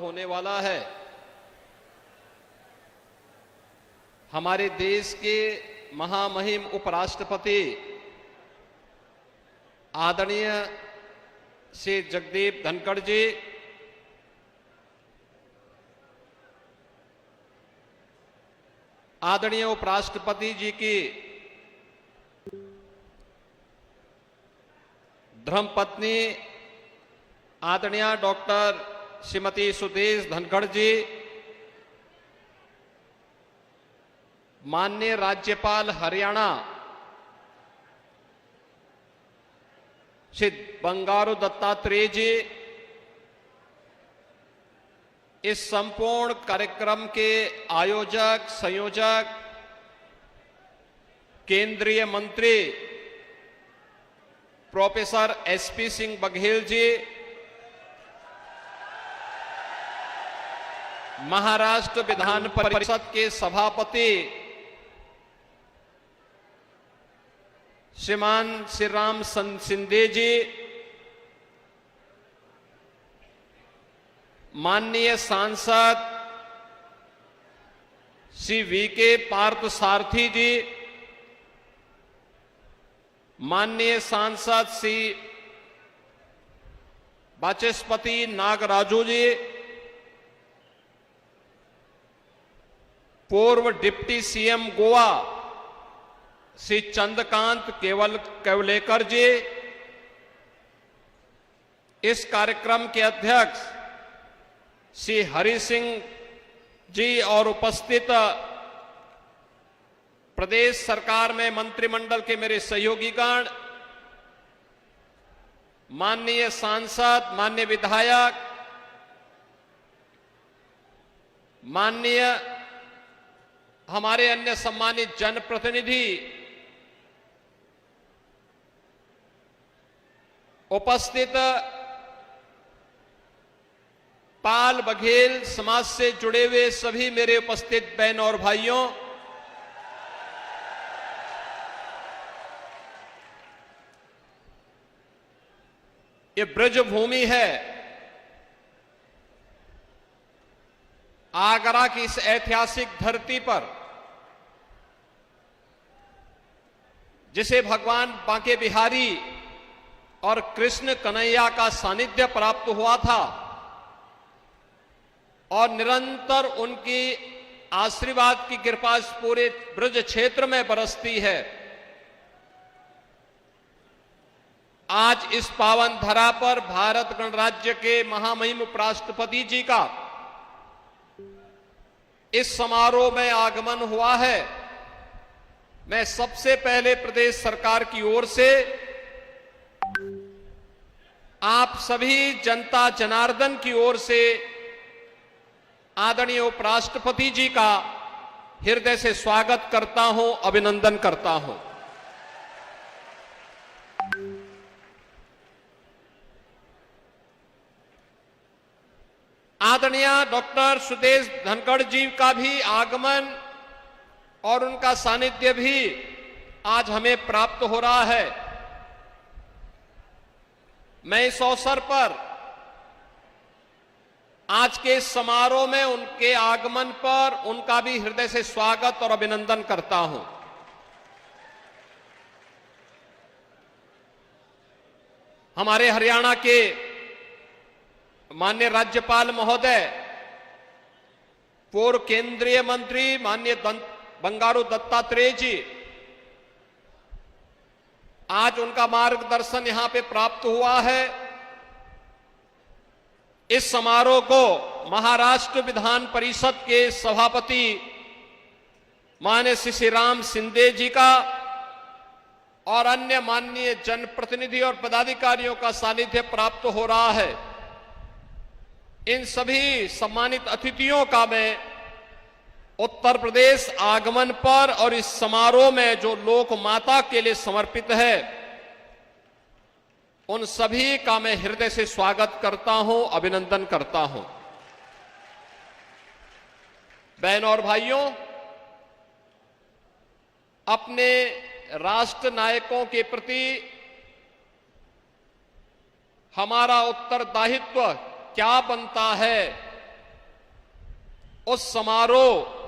होने वाला है। हमारे देश के महामहिम उपराष्ट्रपति आदरणीय श्री जगदीप धनखड़ जी, आदरणीय उपराष्ट्रपति जी की धर्मपत्नी आदरणीय डॉक्टर श्रीमती सुदेश धनखड़ जी, माननीय राज्यपाल हरियाणा श्री बंगारू दत्तात्रेय जी, इस संपूर्ण कार्यक्रम के आयोजक संयोजक केंद्रीय मंत्री प्रोफेसर एसपी सिंह बघेल जी, महाराष्ट्र विधान परिषद के सभापति श्रीमान श्री राम सिंधे जी, माननीय सांसद श्री वीके पार्थ सारथी जी, माननीय सांसद श्री वाचस्पति नागराजू जी, पूर्व डिप्टी सीएम गोवा श्री चंद्रकांत केवलेकर जी, इस कार्यक्रम के अध्यक्ष श्री हरि सिंह जी और उपस्थित प्रदेश सरकार में मंत्रिमंडल के मेरे सहयोगीगण, माननीय सांसद, माननीय विधायक, माननीय हमारे अन्य सम्मानित जनप्रतिनिधि, उपस्थित पाल बघेल समाज से जुड़े हुए सभी मेरे उपस्थित बहन और भाइयों, ये ब्रज भूमि है। आगरा की इस ऐतिहासिक धरती पर जिसे भगवान बांके बिहारी और कृष्ण कन्हैया का सानिध्य प्राप्त हुआ था और निरंतर उनकी आशीर्वाद की कृपा इस पूरे ब्रज क्षेत्र में बरसती है। आज इस पावन धरा पर भारत गणराज्य के महामहिम उपराष्ट्रपति जी का इस समारोह में आगमन हुआ है। मैं सबसे पहले प्रदेश सरकार की ओर से आप सभी जनता जनार्दन की ओर से आदरणीय उपराष्ट्रपति जी का हृदय से स्वागत करता हूं, अभिनंदन करता हूं। आदरणीय डॉक्टर सुदेश धनखड़ जी का भी आगमन और उनका सानिध्य भी आज हमें प्राप्त हो रहा है। मैं इस अवसर पर आज के समारोह में उनके आगमन पर उनका भी हृदय से स्वागत और अभिनंदन करता हूं। हमारे हरियाणा के माननीय राज्यपाल महोदय, पूर्व केंद्रीय मंत्री माननीय बंगारू दत्तात्रेय जी, आज उनका मार्गदर्शन यहां पे प्राप्त हुआ है। इस समारोह को महाराष्ट्र विधान परिषद के सभापति माननीय श्री राम सिंधे जी का और अन्य माननीय जनप्रतिनिधि और पदाधिकारियों का सानिध्य प्राप्त हो रहा है। इन सभी सम्मानित अतिथियों का मैं उत्तर प्रदेश आगमन पर और इस समारोह में जो लोक माता के लिए समर्पित है, उन सभी का मैं हृदय से स्वागत करता हूं, अभिनंदन करता हूं। बहनों और भाइयों, अपने राष्ट्र नायकों के प्रति हमारा उत्तरदायित्व क्या बनता है, उस समारोह,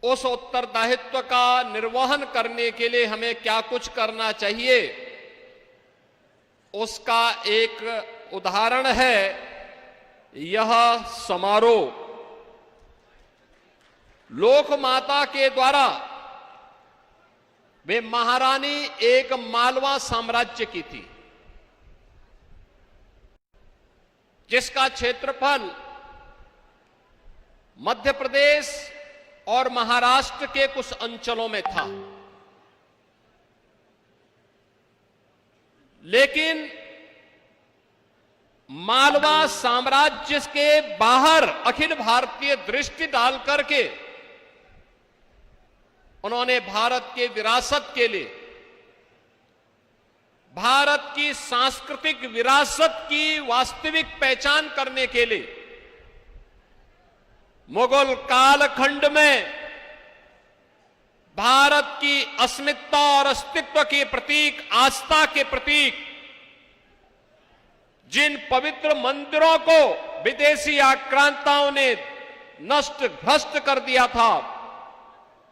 उस उत्तरदायित्व का निर्वहन करने के लिए हमें क्या कुछ करना चाहिए, उसका एक उदाहरण है यह समारोह। लोक माता के द्वारा वे महारानी एक मालवा साम्राज्य की थी, जिसका क्षेत्रफल मध्य प्रदेश और महाराष्ट्र के कुछ अंचलों में था। लेकिन मालवा साम्राज्य के बाहर अखिल भारतीय दृष्टि डाल करके उन्होंने भारत के विरासत के लिए, भारत की सांस्कृतिक विरासत की वास्तविक पहचान करने के लिए मुगल कालखंड में भारत की अस्मिता और अस्तित्व के प्रतीक, आस्था के प्रतीक जिन पवित्र मंदिरों को विदेशी आक्रांताओं ने नष्ट भ्रष्ट कर दिया था,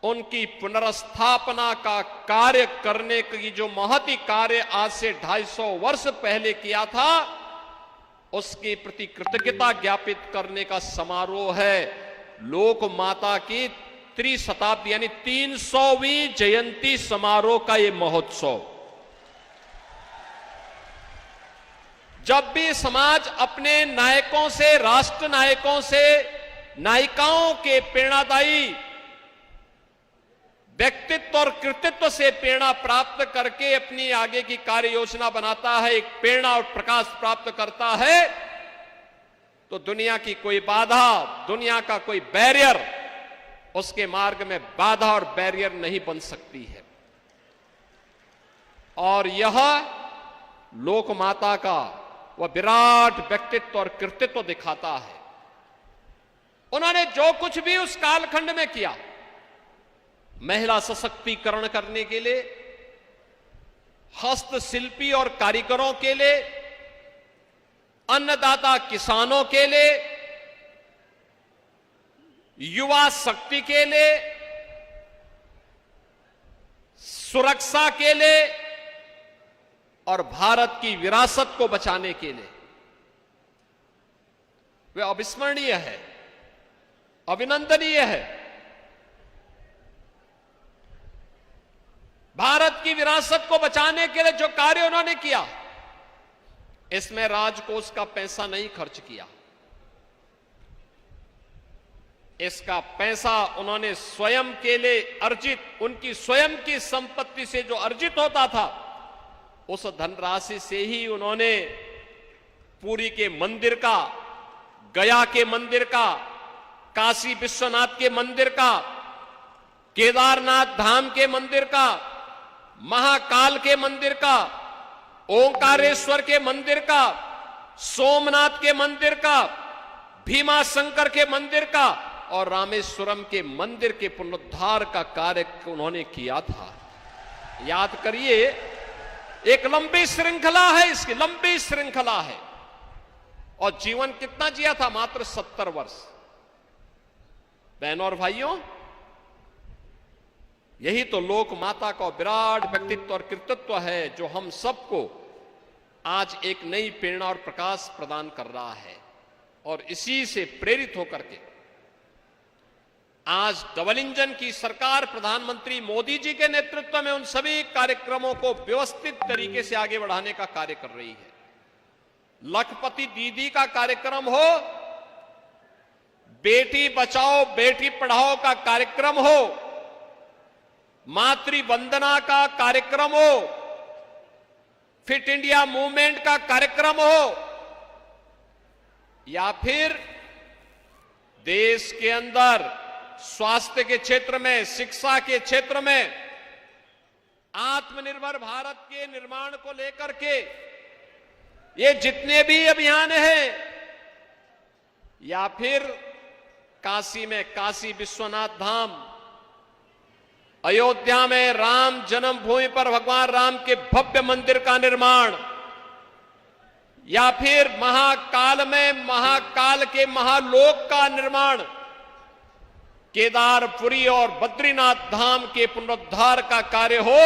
उनकी पुनर्स्थापना का कार्य करने की जो महती कार्य आज से 250 वर्ष पहले किया था, उसके प्रति कृतज्ञता ज्ञापित करने का समारोह है लोक माता की त्रिशताब्दी यानी 300वीं जयंती समारोह का ये महोत्सव। जब भी समाज अपने नायकों से, राष्ट्र नायकों से, नायिकाओं के प्रेरणादायी व्यक्तित्व और कृतित्व से प्रेरणा प्राप्त करके अपनी आगे की कार्य योजना बनाता है, एक प्रेरणा और प्रकाश प्राप्त करता है, तो दुनिया की कोई बाधा, दुनिया का कोई बैरियर उसके मार्ग में बाधा और बैरियर नहीं बन सकती है। और यह लोक माता का वह विराट व्यक्तित्व और कृतित्व दिखाता है। उन्होंने जो कुछ भी उस कालखंड में किया, महिला सशक्तिकरण करने के लिए, हस्तशिल्पी और कारीगरों के लिए, अन्नदाता किसानों के लिए, युवा शक्ति के लिए, सुरक्षा के लिए और भारत की विरासत को बचाने के लिए वे अविस्मरणीय है, अभिनंदनीय है। भारत की विरासत को बचाने के लिए जो कार्य उन्होंने किया, इसमें राजकोष का पैसा नहीं खर्च किया, इसका पैसा उन्होंने स्वयं के लिए अर्जित, उनकी स्वयं की संपत्ति से जो अर्जित होता था, उस धनराशि से ही उन्होंने पुरी के मंदिर का, गया के मंदिर का, काशी विश्वनाथ के मंदिर का, केदारनाथ धाम के मंदिर का, महाकाल के मंदिर का, ओंकारेश्वर के मंदिर का, सोमनाथ के मंदिर का, भीमा शंकर के मंदिर का और रामेश्वरम के मंदिर के पुनरुद्धार का कार्य उन्होंने किया था। याद करिए, एक लंबी श्रृंखला है, इसकी लंबी श्रृंखला है। और जीवन कितना जिया था? मात्र 70 वर्ष। बहनों और भाइयों, यही तो लोक माता का विराट व्यक्तित्व और कृतित्व है जो हम सबको आज एक नई प्रेरणा और प्रकाश प्रदान कर रहा है। और इसी से प्रेरित होकर के आज डबल इंजन की सरकार प्रधानमंत्री मोदी जी के नेतृत्व में उन सभी कार्यक्रमों को व्यवस्थित तरीके से आगे बढ़ाने का कार्य कर रही है। लखपति दीदी का कार्यक्रम हो, बेटी बचाओ बेटी पढ़ाओ का कार्यक्रम हो, मातृ वंदना का कार्यक्रम हो, फिट इंडिया मूवमेंट का कार्यक्रम हो, या फिर देश के अंदर स्वास्थ्य के क्षेत्र में, शिक्षा के क्षेत्र में आत्मनिर्भर भारत के निर्माण को लेकर के ये जितने भी अभियान हैं, या फिर काशी में काशी विश्वनाथ धाम, अयोध्या में राम जन्मभूमि पर भगवान राम के भव्य मंदिर का निर्माण, या फिर महाकाल में महाकाल के महालोक का निर्माण, केदारपुरी और बद्रीनाथ धाम के पुनरुद्धार का कार्य हो,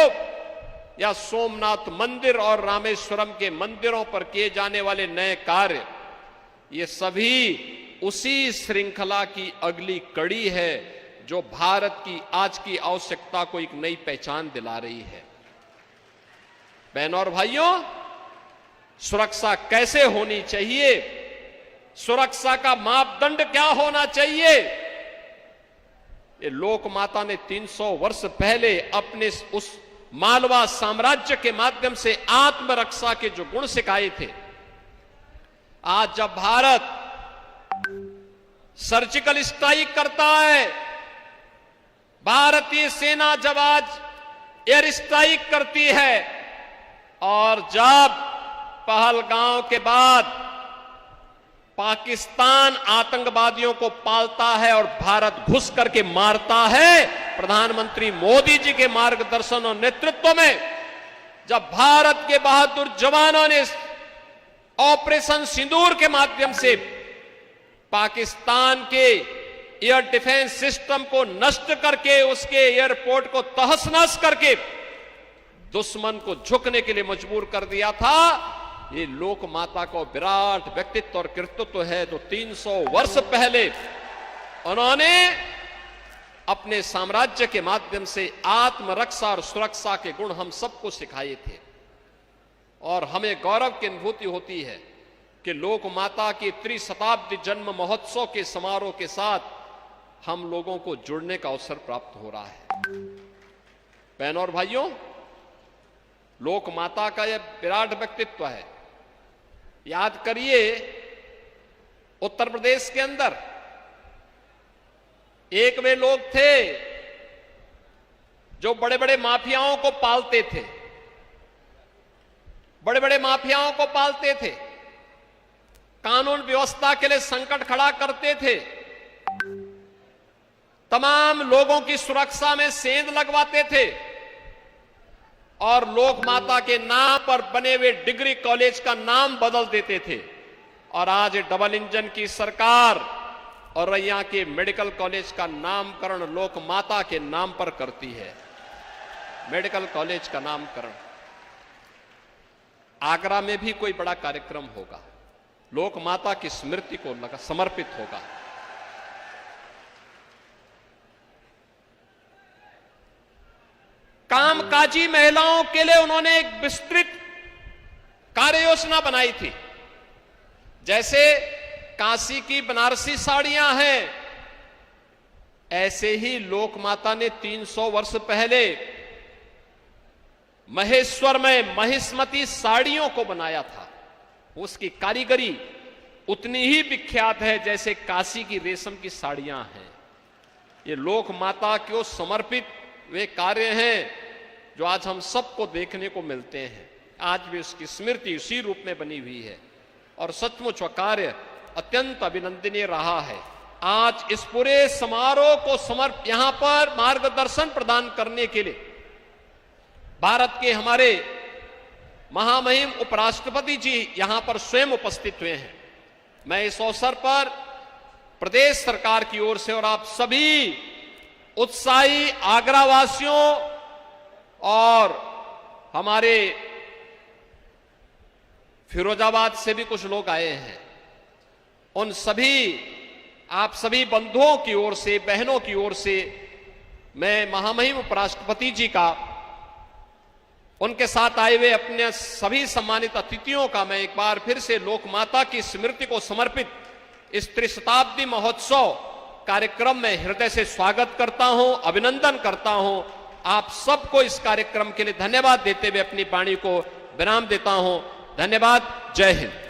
या सोमनाथ मंदिर और रामेश्वरम के मंदिरों पर किए जाने वाले नए कार्य, ये सभी उसी श्रृंखला की अगली कड़ी है जो भारत की आज की आवश्यकता को एक नई पहचान दिला रही है। बहनों और भाइयों, सुरक्षा कैसे होनी चाहिए, सुरक्षा का मापदंड क्या होना चाहिए, ये लोक माता ने 300 वर्ष पहले अपने उस मालवा साम्राज्य के माध्यम से आत्मरक्षा के जो गुण सिखाए थे, आज जब भारत सर्जिकल स्ट्राइक करता है, भारतीय सेना जब आज एयर स्ट्राइक करती है, और जब पहलगांव के बाद पाकिस्तान आतंकवादियों को पालता है और भारत घुस करके मारता है, प्रधानमंत्री मोदी जी के मार्गदर्शन और नेतृत्व में जब भारत के बहादुर जवानों ने ऑपरेशन सिंदूर के माध्यम से पाकिस्तान के एयर डिफेंस सिस्टम को नष्ट करके उसके एयरपोर्ट को तहस नहस करके दुश्मन को झुकने के लिए मजबूर कर दिया था, ये लोक माता को विराट व्यक्तित्व और कृतित्व है। तो 300 वर्ष पहले उन्होंने अपने साम्राज्य के माध्यम से आत्मरक्षा और सुरक्षा के गुण हम सबको सिखाए थे, और हमें गौरव की अनुभूति होती है कि लोक माता की त्रिशताब्दी जन्म महोत्सव के समारोह के साथ हम लोगों को जुड़ने का अवसर प्राप्त हो रहा है। बहनों और भाइयों, लोक माता का यह विराट व्यक्तित्व है। याद करिए, उत्तर प्रदेश के अंदर एक वे लोग थे जो बड़े बड़े माफियाओं को पालते थे, बड़े बड़े माफियाओं को पालते थे, कानून व्यवस्था के लिए संकट खड़ा करते थे, तमाम लोगों की सुरक्षा में सेंध लगवाते थे, और लोक माता के नाम पर बने हुए डिग्री कॉलेज का नाम बदल देते थे। और आज डबल इंजन की सरकार और रैया के मेडिकल कॉलेज का नामकरण लोक माता के नाम पर करती है। मेडिकल कॉलेज का नामकरण। आगरा में भी कोई बड़ा कार्यक्रम होगा, लोक माता की स्मृति को समर्पित होगा। कामकाजी महिलाओं के लिए उन्होंने एक विस्तृत कार्य योजना बनाई थी। जैसे काशी की बनारसी साड़ियां हैं, ऐसे ही लोक माता ने 300 वर्ष पहले महेश्वर में महिष्मती साड़ियों को बनाया था। उसकी कारीगरी उतनी ही विख्यात है जैसे काशी की रेशम की साड़ियां हैं। ये लोक माता को समर्पित वे कार्य हैं जो आज हम सबको देखने को मिलते हैं। आज भी उसकी स्मृति उसी रूप में बनी हुई है, और सचमुच वह कार्य अत्यंत अभिनंदनीय रहा है। आज इस पूरे समारोह को यहां पर मार्गदर्शन प्रदान करने के लिए भारत के हमारे महामहिम उपराष्ट्रपति जी यहां पर स्वयं उपस्थित हुए हैं। मैं इस अवसर पर प्रदेश सरकार की ओर से और आप सभी उत्साही आगरा वासियों और हमारे फिरोजाबाद से भी कुछ लोग आए हैं, उन सभी आप सभी बंधुओं की ओर से, बहनों की ओर से मैं महामहिम उपराष्ट्रपति जी का, उनके साथ आए हुए अपने सभी सम्मानित अतिथियों का मैं एक बार फिर से लोक माता की स्मृति को समर्पित इस त्रिशताब्दी महोत्सव कार्यक्रम में हृदय से स्वागत करता हूं, अभिनंदन करता हूं। आप सबको इस कार्यक्रम के लिए धन्यवाद देते हुए अपनी वाणी को विराम देता हूं। धन्यवाद। जय हिंद।